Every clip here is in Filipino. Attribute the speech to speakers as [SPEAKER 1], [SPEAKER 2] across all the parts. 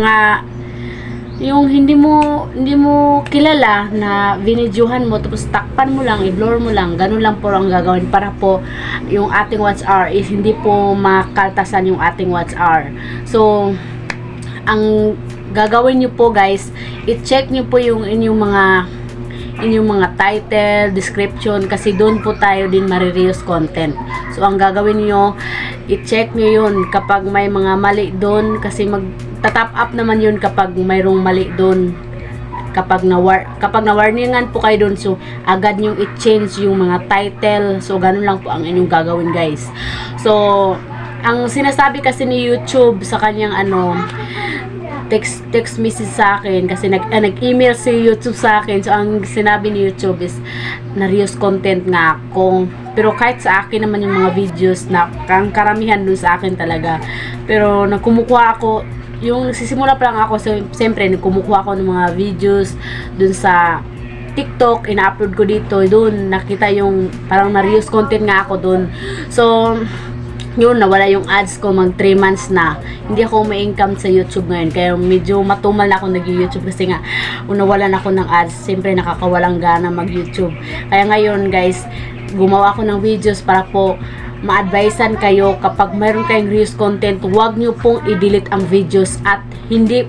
[SPEAKER 1] Nga yung hindi mo kilala na binidyohan mo tapos takpan mo lang, i-blur mo lang, ganun lang po ang gagawin para po yung ating watch hour is hindi po makaltasan yung ating watch hour. So ang gagawin nyo po guys, i-check nyo po yung inyong mga title, description, kasi doon po tayo din marireuse content. So ang gagawin nyo, i-check nyo yun kapag may mga mali doon, kasi magta-top up naman yun kapag mayroong mali doon. Kapag na-warningan po kayo doon, so agad nyo i-change yung mga title. So ganun lang po ang inyong gagawin guys. So ang sinasabi kasi ni YouTube sa kanyang text message sa akin, kasi nag-email si YouTube sa akin. So ang sinabi ni YouTube is na-reuse content nga ako, pero kahit sa akin naman yung mga videos na karamihan dun sa akin talaga. Pero nagkumukuha ako, yung nagsisimula pa lang ako, so siyempre nagkumukuha ako ng mga videos dun sa TikTok, ina-upload ko dito, dun nakita yung parang na-reuse content nga ako dun. So yun, nawala yung ads ko, mag 3 months na hindi ako may-income sa YouTube ngayon, kaya medyo matumal na ako nag-YouTube kasi nga nawalan ako ng ads. Siyempre nakakawalang gana mag-YouTube, kaya ngayon guys gumawa ako ng videos para po ma-advisean kayo kapag mayroon kayong reuse content, huwag nyo pong i-delete ang videos, at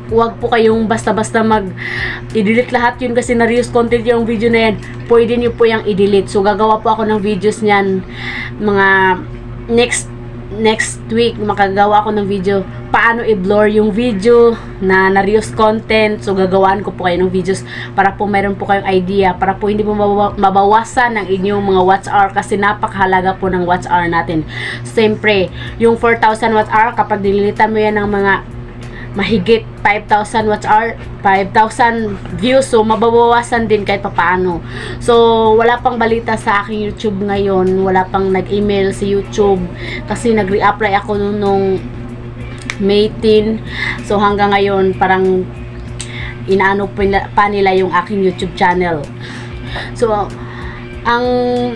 [SPEAKER 1] huwag po kayong basta-basta i-delete lahat yun kasi na-reuse content yung video na yan. Pwede nyo po yung i-delete. So gagawa po ako ng videos nyan mga next week. Makagawa ako ng video paano i-blur yung video na na-reuse content. So gagawaan ko po kayo ng videos para po meron po kayong idea, para po hindi po mabawasan ang inyong mga watch hour, kasi napakahalaga po ng watch hour natin. Siyempre yung 4,000 watch hour, kapag nililitan mo yan ng mga mahigit 5,000 watch hour, 5,000 views, so mababawasan din kahit papaano. So wala pang balita sa aking YouTube ngayon, wala pang nag-email si YouTube kasi nag-reapply ako nung May 10. So hanggang ngayon parang inaano pa nila yung aking YouTube channel. So ang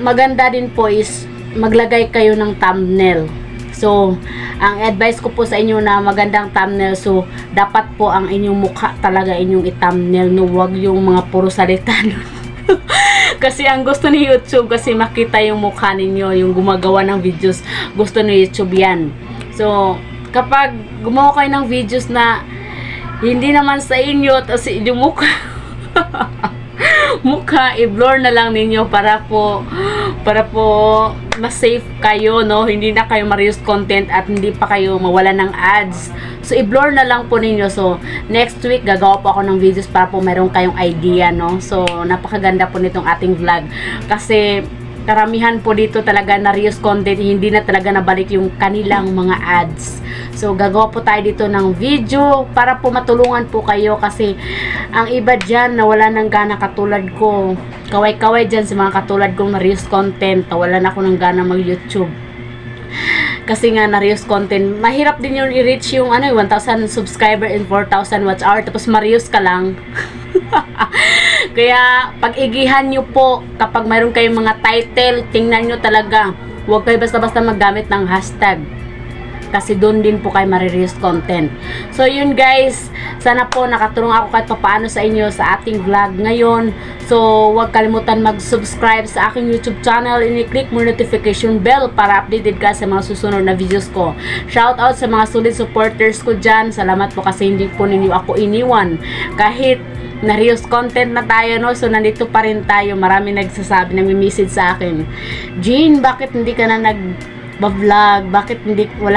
[SPEAKER 1] maganda din po is maglagay kayo ng thumbnail. So ang advice ko po sa inyo na magandang thumbnail, so dapat po ang inyong mukha talaga inyong i-thumbnail, no, wag yung mga puro salita kasi ang gusto ni YouTube kasi makita yung mukha ninyo, yung gumagawa ng videos, gusto ni YouTube yan. So kapag gumawa kayo ng videos na hindi naman sa inyo, tapos yung mukha i-blur na lang ninyo para po mas safe kayo, no, hindi na kayo ma-reuse content at hindi pa kayo mawala ng ads. So i-blur na lang po ninyo. So next week gagawa po ako ng videos para po meron kayong idea, no. So napakaganda po nitong ating vlog kasi karamihan po dito talaga na reuse content, hindi na talaga nabalik yung kanilang mga ads. So gagawa po tayo dito ng video para po matulungan po kayo, kasi ang iba dyan nawala ng gana katulad ko, kaway-kaway dyan sa mga katulad kong na reuse content, nawalan ako ng gana mag YouTube kasi nga na reuse content. Mahirap din yung i-reach yung 1,000 subscriber in 4,000 watch hour tapos ma-reuse ka lang. Kaya pag-igihan nyo po kapag mayroon kayong mga title, tingnan nyo talaga, huwag kayo basta-basta maggamit ng hashtag kasi doon din po kayo marireuse content. So yun guys, sana po nakatulong ako kahit papaano sa inyo sa ating vlog ngayon. So huwag kalimutan mag-subscribe sa aking YouTube channel, i-click mo notification bell para updated ka sa mga susunod na videos ko. Shout out sa mga solid supporters ko dyan, salamat po kasi hindi po ninyo ako iniwan kahit na-reuse content na tayo, no. So nandito pa rin tayo. Marami nagsasabi, nag-message sa akin, Jean, bakit hindi ka na nag-vlog? Bakit hindi, wala